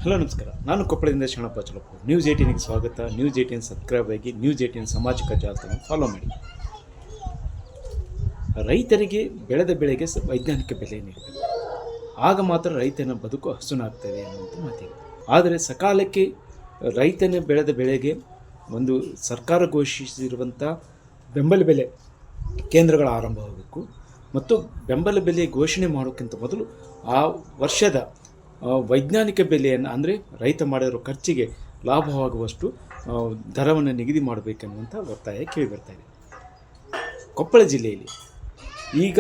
Hello ನಮಸ್ಕಾರ. ನಾನು ಕೊಪ್ಪಳದಿಂದ Sharanappa ಚಲಪ್ಪ. News 18ಗೆ ಸ್ವಾಗತ. ನ್ಯೂಸ್ 18 ಸಬ್ಸ್ಕ್ರೈಬ್ ಆಗಿ ನ್ಯೂಸ್ 18 ಸಾಮಾಜಿಕ ಜಾಲತಾಣ ಫಾಲೋ ಮಾಡಿ. ರೈತರಿಗೆ ಬೆಳೆದ ಬೆಳೆಗೆ ವೈಜ್ಞಾನಿಕ ಬೆಲೆ ನೀಡಬೇಕು, ಆಗ ಮಾತ್ರ ರೈತನ ಬದುಕು ಹಸುನಾಗ್ತದೆ ಅನ್ನುವಂಥ ಮಾತಿದೆ. ಆದರೆ ಸಕಾಲಕ್ಕೆ ರೈತನ ಬೆಳೆದ ಬೆಳೆಗೆ ಒಂದು ಸರ್ಕಾರ ಘೋಷಿಸಿರುವಂಥ ಬೆಂಬಲ ಬೆಲೆ ಕೇಂದ್ರಗಳ ಆರಂಭವಾಗಬೇಕು ಮತ್ತು ಬೆಂಬಲ ಬೆಲೆ ಘೋಷಣೆ ಮಾಡೋಕ್ಕಿಂತ ಮೊದಲು ಆ ವರ್ಷದ ವೈಜ್ಞಾನಿಕ ಬೆಲೆಯನ್ನು, ಅಂದರೆ ರೈತ ಮಾಡಿರೋ ಖರ್ಚಿಗೆ ಲಾಭವಾಗುವಷ್ಟು ದರವನ್ನು ನಿಗದಿ ಮಾಡಬೇಕೆನ್ನುವಂಥ ಒತ್ತಾಯ ಕೇಳಿಬರ್ತಾಯಿದೆ. ಕೊಪ್ಪಳ ಜಿಲ್ಲೆಯಲ್ಲಿ ಈಗ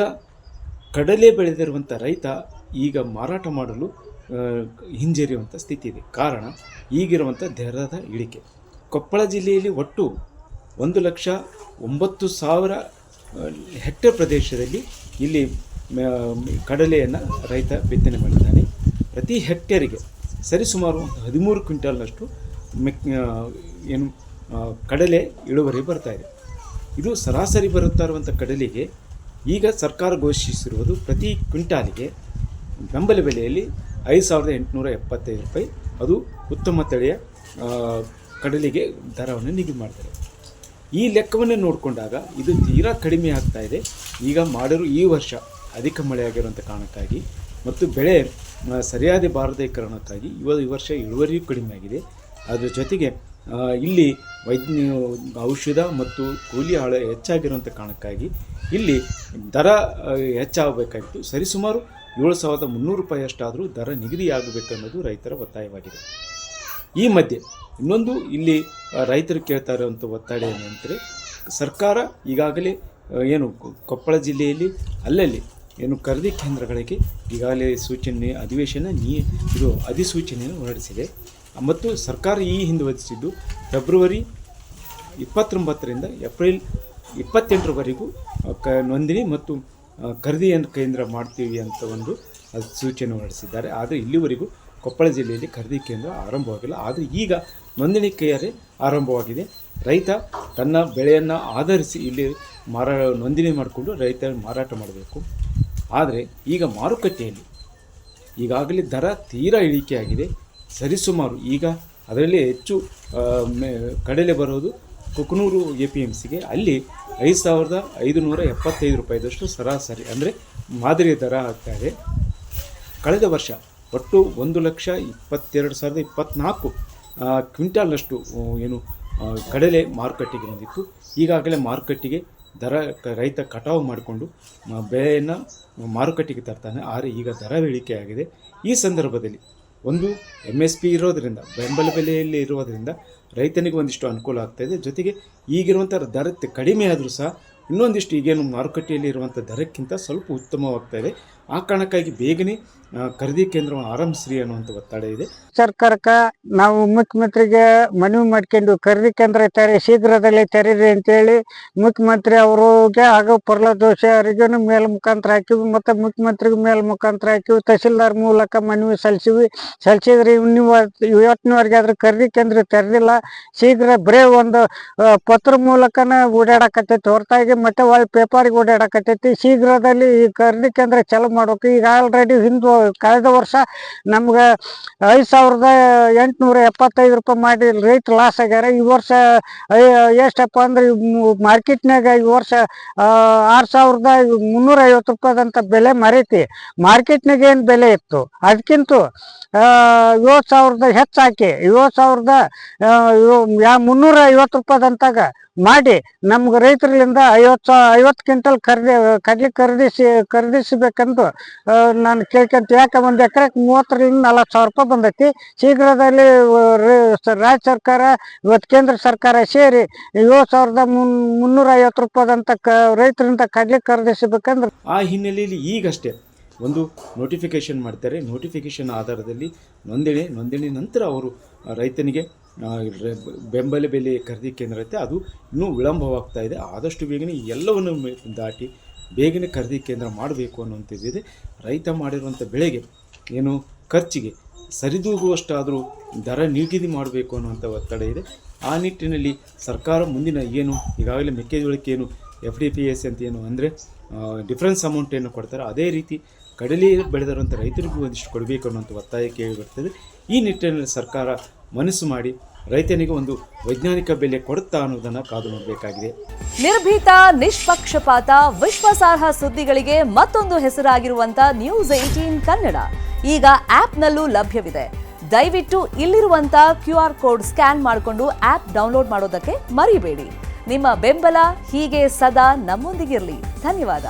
ಕಡಲೆ ಬೆಳೆದಿರುವಂಥ ರೈತ ಈಗ ಮಾರಾಟ ಮಾಡಲು ಹಿಂಜರಿಯುವಂಥ ಸ್ಥಿತಿ ಇದೆ. ಕಾರಣ ಈಗಿರುವಂಥ ದರದ ಇಳಿಕೆ. ಕೊಪ್ಪಳ ಜಿಲ್ಲೆಯಲ್ಲಿ ಒಟ್ಟು 1,09,000 ಹೆಕ್ಟೇರ್ ಪ್ರದೇಶದಲ್ಲಿ ಇಲ್ಲಿ ಕಡಲೆಯನ್ನು ರೈತ ಬಿತ್ತನೆ ಮಾಡಿದ್ದಾನೆ. ಪ್ರತಿ ಹೆಕ್ಟೇರಿಗೆ ಸರಿಸುಮಾರು 13 ಕ್ವಿಂಟಾಲ್ನಷ್ಟು ಕಡಲೆ ಇಳುವರಿ ಬರ್ತಾಯಿದೆ. ಇದು ಸರಾಸರಿ ಬರುತ್ತಾ ಇರುವಂಥ ಕಡಲೆಗೆ ಈಗ ಸರ್ಕಾರ ಘೋಷಿಸಿರುವುದು ಪ್ರತಿ ಕ್ವಿಂಟಾಲಿಗೆ ಬೆಂಬಲ ಬೆಲೆಯಲ್ಲಿ 5,875 ರೂಪಾಯಿ. ಅದು ಉತ್ತಮ ತಳಿಯ ಕಡಲೆಗೆ ದರವನ್ನು ನಿಗದಿ ಮಾಡ್ತಾರೆ. ಈ ಲೆಕ್ಕವನ್ನೇ ನೋಡಿಕೊಂಡಾಗ ಇದು ತೀರಾ ಕಡಿಮೆ ಆಗ್ತಾ ಇದೆ. ಈಗ ಮಾಡಿರೋ ಈ ವರ್ಷ ಅಧಿಕ ಮಳೆಯಾಗಿರುವಂಥ ಕಾರಣಕ್ಕಾಗಿ ಮತ್ತು ಬೆಳೆ ಸರಿಯಾದ ಬಾರದೇ ಕಾರಣಕ್ಕಾಗಿ ಈ ವರ್ಷ ಇಳುವರಿಯೂ ಕಡಿಮೆ ಆಗಿದೆ. ಅದರ ಜೊತೆಗೆ ಇಲ್ಲಿ ಔಷಧ ಮತ್ತು ಕೂಲಿ ಆಳ ಹೆಚ್ಚಾಗಿರುವಂಥ ಕಾರಣಕ್ಕಾಗಿ ಇಲ್ಲಿ ದರ ಹೆಚ್ಚಾಗಬೇಕಾಗಿತ್ತು. ಸರಿಸುಮಾರು 7,300 ರೂಪಾಯಿ ಅಷ್ಟಾದರೂ ದರ ನಿಗದಿಯಾಗಬೇಕನ್ನೋದು ರೈತರ ಒತ್ತಾಯವಾಗಿದೆ. ಈ ಮಧ್ಯೆ ಇನ್ನೊಂದು ಇಲ್ಲಿ ರೈತರು ಕೇಳ್ತಾ ಇರುವಂಥ ಒತ್ತಡ ಏನಂದರೆ, ಸರ್ಕಾರ ಈಗಾಗಲೇ ಕೊಪ್ಪಳ ಜಿಲ್ಲೆಯಲ್ಲಿ ಅಲ್ಲಲ್ಲಿ ಖರೀದಿ ಕೇಂದ್ರಗಳಿಗೆ ಈಗಾಗಲೇ ಅಧಿಸೂಚನೆಯನ್ನು ಹೊರಡಿಸಿದೆ. ಮತ್ತು ಸರ್ಕಾರ ಈ ಹಿಂದೆ ಹೊರಡಿಸಿದ್ದು ಫೆಬ್ರವರಿ 29ರಿಂದ ಏಪ್ರಿಲ್ 28ರವರೆಗೂ ನೋಂದಣಿ ಮತ್ತು ಖರೀದಿ ಕೇಂದ್ರ ಮಾಡ್ತೀವಿ ಅಂತ ಒಂದು ಸೂಚನೆ ಹೊರಡಿಸಿದ್ದಾರೆ. ಆದರೆ ಇಲ್ಲಿವರೆಗೂ ಕೊಪ್ಪಳ ಜಿಲ್ಲೆಯಲ್ಲಿ ಖರೀದಿ ಕೇಂದ್ರ ಆರಂಭವಾಗಿಲ್ಲ. ಆದರೆ ಈಗ ನೋಂದಣಿ ಕ್ರಿಯೆ ಆರಂಭವಾಗಿದೆ. ರೈತ ತನ್ನ ಬೆಳೆಯನ್ನು ಆಧರಿಸಿ ಇಲ್ಲಿ ನೋಂದಣಿ ಮಾಡಿಕೊಂಡು ರೈತ ಮಾರಾಟ ಮಾಡಬೇಕು. ಆದರೆ ಈಗ ಮಾರುಕಟ್ಟೆಯಲ್ಲಿ ಈಗಾಗಲೇ ದರ ತೀರಾ ಇಳಿಕೆಯಾಗಿದೆ. ಸರಿಸುಮಾರು ಈಗ ಅದರಲ್ಲಿ ಹೆಚ್ಚು ಕಡಲೆ ಬರೋದು ಕುಕನೂರು APMCಗೆ. ಅಲ್ಲಿ 5,575 ರೂಪಾಯಿದಷ್ಟು ಸರಾಸರಿ, ಅಂದರೆ ಮಾದರಿ ದರ ಆಗ್ತಾಯಿದೆ. ಕಳೆದ ವರ್ಷ ಒಟ್ಟು 1,22,024 ಕ್ವಿಂಟಾಲ್ನಷ್ಟು ಕಡಲೆ ಮಾರುಕಟ್ಟೆಗೆ ಬಂದಿತ್ತು. ಈಗಾಗಲೇ ಮಾರುಕಟ್ಟೆಗೆ ದರ ರೈತ ಕಟಾವು ಮಾಡಿಕೊಂಡು ಬೆಳೆಯನ್ನು ಮಾರುಕಟ್ಟೆಗೆ ತರ್ತಾನೆ. ಆದರೆ ಈಗ ದರ ಇಳಿಕೆಯಾಗಿದೆ. ಈ ಸಂದರ್ಭದಲ್ಲಿ ಒಂದು MSP ಇರೋದರಿಂದ, ಬೆಂಬಲ ಬೆಲೆಯಲ್ಲಿ ಇರೋದರಿಂದ ರೈತನಿಗೆ ಒಂದಿಷ್ಟು ಅನುಕೂಲ ಆಗ್ತಾಯಿದೆ. ಜೊತೆಗೆ ಈಗಿರುವಂಥ ದರ ಕಡಿಮೆ ಆದರೂ ಸಹ ಇನ್ನೊಂದಿಷ್ಟು ಈಗೇನು ಮಾರುಕಟ್ಟೆಯಲ್ಲಿ ಇರುವಂಥ ದರಕ್ಕಿಂತ ಸ್ವಲ್ಪ ಉತ್ತಮವಾಗ್ತಾಯಿದೆ. ಆ ಕಾರಣಕ್ಕಾಗಿ ಬೇಗನೆ ಖರೀದಿ ಕೇಂದ್ರವನ್ನು ಆರಂಭಿಸ್ರಿ ಅನ್ನುವಂಥ ಒತ್ತಡ ಇದೆ. ಸರ್ಕಾರಕ್ಕೆ ನಾವು ಮುಖ್ಯಮಂತ್ರಿಗೆ ಮನವಿ ಮಾಡ್ಕೊಂಡು ಖರೀದಿ ಕೇಂದ್ರ ಶೀಘ್ರದಲ್ಲೇ ತೆರೀರಿ ಅಂತೇಳಿ ಮುಖ್ಯಮಂತ್ರಿ ಅವ್ರಿಗೆ ಆಗೋ ಪರ್ಲದೋಷ ಅವರಿಗೂ ಮೇಲ್ ಮುಖಾಂತರ ಹಾಕಿವಿ ಮತ್ತು ಮುಖ್ಯಮಂತ್ರಿಗೆ ಮೇಲ್ ಮುಖಾಂತರ ಹಾಕಿವಿ. ತಹಸೀಲ್ದಾರ್ ಮೂಲಕ ಮನವಿ ಸಲ್ಲಿಸಿದ್ರಿ. ಇವತ್ತಿನವರೆಗೆ ಆದ್ರೆ ಖರೀದಿ ಕೇಂದ್ರ ತೆರೆದಿಲ್ಲ. ಶೀಘ್ರ ಬರೇ ಒಂದು ಪತ್ರ ಮೂಲಕನ ಓಡಾಡಕತ್ತೈತಿ ಹೊರತಾಗಿ ಮತ್ತೆ ಒಳ್ಳೆ ಪೇಪರ್ಗೆ ಓಡಾಡಕತ್ತೈತಿ. ಶೀಘ್ರದಲ್ಲಿ ಈ ಖರೀದಿ ಕೇಂದ್ರ ಚಾಲು ಮಾಡ್ಬೇಕು. ಈಗ ಆಲ್ರೆಡಿ ಕಳೆದ ವರ್ಷ ನಮ್ಗೆ 5,875 ರೂಪಾಯಿ ಮಾಡಿ ರೈತ ಲಾಸ್ ಆಗ್ಯಾರ. ಈ ವರ್ಷ ಎಷ್ಟಪ್ಪ ಅಂದ್ರೆ ಮಾರ್ಕೆಟ್ನಾಗ ಈ ವರ್ಷ 6,350 ರೂಪಾಯಿದಂತ ಬೆಲೆ ಮರೈತಿ. ಮಾರ್ಕೆಟ್ನಾಗ ಏನು ಬೆಲೆ ಇತ್ತು ಅದಕ್ಕಿಂತ 7,000 ಹೆಚ್ಚಾಕಿ 7,350 ರೂಪಾಯಿದಂತಾಗ ಮಾಡಿ ನಮ್ಗೆ ರೈತರಿಂದ 50 ಕ್ವಿಂಟಲ್ ಖರೀದಿಸಬೇಕಂದು ನಾನು ಕೇಳ್ಕೊಂತ. ಯಾಕೆ ಒಂದು ಎಕರೆಗೆ 30,000 ರಿಂದ 40,000 ರೂಪಾಯಿ ಬಂದೈತಿ. ಶೀಘ್ರದಲ್ಲಿ ರಾಜ್ಯ ಸರ್ಕಾರ ಇವತ್ತು ಕೇಂದ್ರ ಸರ್ಕಾರ ಸೇರಿ 7,350 ರೂಪಾಯಿದಂತ ರೈತರಿಂದ ಕಡ್ಲೆ ಖರೀದಿಸಬೇಕಂದ್ರೆ ಆ ಹಿನ್ನೆಲೆಯಲ್ಲಿ ಈಗಷ್ಟೇ ಒಂದು ನೋಟಿಫಿಕೇಷನ್ ಮಾಡ್ತಾರೆ. ನೋಟಿಫಿಕೇಷನ್ ಆಧಾರದಲ್ಲಿ ನೋಂದಣಿ ನಂತರ ಅವರು ರೈತನಿಗೆ ಬೆಂಬಲ ಬೆಲೆ ಖರೀದಿ ಕೇಂದ್ರ ಇರುತ್ತೆ. ಅದು ಇನ್ನೂ ವಿಳಂಬವಾಗ್ತಾ ಇದೆ. ಆದಷ್ಟು ಬೇಗನೆ ಎಲ್ಲವನ್ನು ದಾಟಿ ಬೇಗನೆ ಖರೀದಿ ಕೇಂದ್ರ ಮಾಡಬೇಕು ಅನ್ನುವಂಥದ್ದಿದೆ. ರೈತ ಮಾಡಿರುವಂಥ ಬೆಳೆಗೆ ಖರ್ಚಿಗೆ ಸರಿದೂಗುವಷ್ಟಾದರೂ ದರ ನಿಗದಿ ಮಾಡಬೇಕು ಅನ್ನುವಂಥ ಒತ್ತಡ ಇದೆ. ಆ ನಿಟ್ಟಿನಲ್ಲಿ ಸರ್ಕಾರ ಮುಂದಿನ ಈಗಾಗಲೇ ಮೆಕ್ಕೆಜೋಳಕ್ಕೆ FDPS ಅಂತ ಅಂದರೆ ಡಿಫ್ರೆನ್ಸ್ ಅಮೌಂಟ್ ಕೊಡ್ತಾರೆ, ಅದೇ ರೀತಿ ಕಡಲೆ ಬೆಳೆದಿರುವಂಥ ರೈತರಿಗೂ ಒಂದಿಷ್ಟು ಕೊಡಬೇಕು ಅನ್ನೋಂಥ ಒತ್ತಾಯ ಕೇಳಿ ಬರ್ತದೆ. ಈ ನಿಟ್ಟಿನಲ್ಲಿ ಸರ್ಕಾರ ಮನಸ್ಸು ಮಾಡಿ ರೈತನಿಗೆ ಒಂದು ವೈಜ್ಞಾನಿಕ ಬೆಲೆ ಕೊಡುತ್ತಾ ಅನ್ನೋದನ್ನು ಕಾದು ನೋಡಬೇಕಾಗಿದೆ. ನಿರ್ಭೀತ, ನಿಷ್ಪಕ್ಷಪಾತ, ವಿಶ್ವಾಸಾರ್ಹ ಸುದ್ದಿಗಳಿಗೆ ಮತ್ತೊಂದು ಹೆಸರಾಗಿರುವಂತ News18 ಕನ್ನಡ ಈಗ ಆಪ್ನಲ್ಲೂ ಲಭ್ಯವಿದೆ. ದಯವಿಟ್ಟು ಇಲ್ಲಿರುವಂತ QR ಕೋಡ್ ಸ್ಕ್ಯಾನ್ ಮಾಡಿಕೊಂಡು ಆಪ್ ಡೌನ್ಲೋಡ್ ಮಾಡೋದಕ್ಕೆ ಮರಿಬೇಡಿ. ನಿಮ್ಮ ಬೆಂಬಲ ಹೀಗೆ ಸದಾ ನಮ್ಮೊಂದಿಗಿರಲಿ. ಧನ್ಯವಾದ.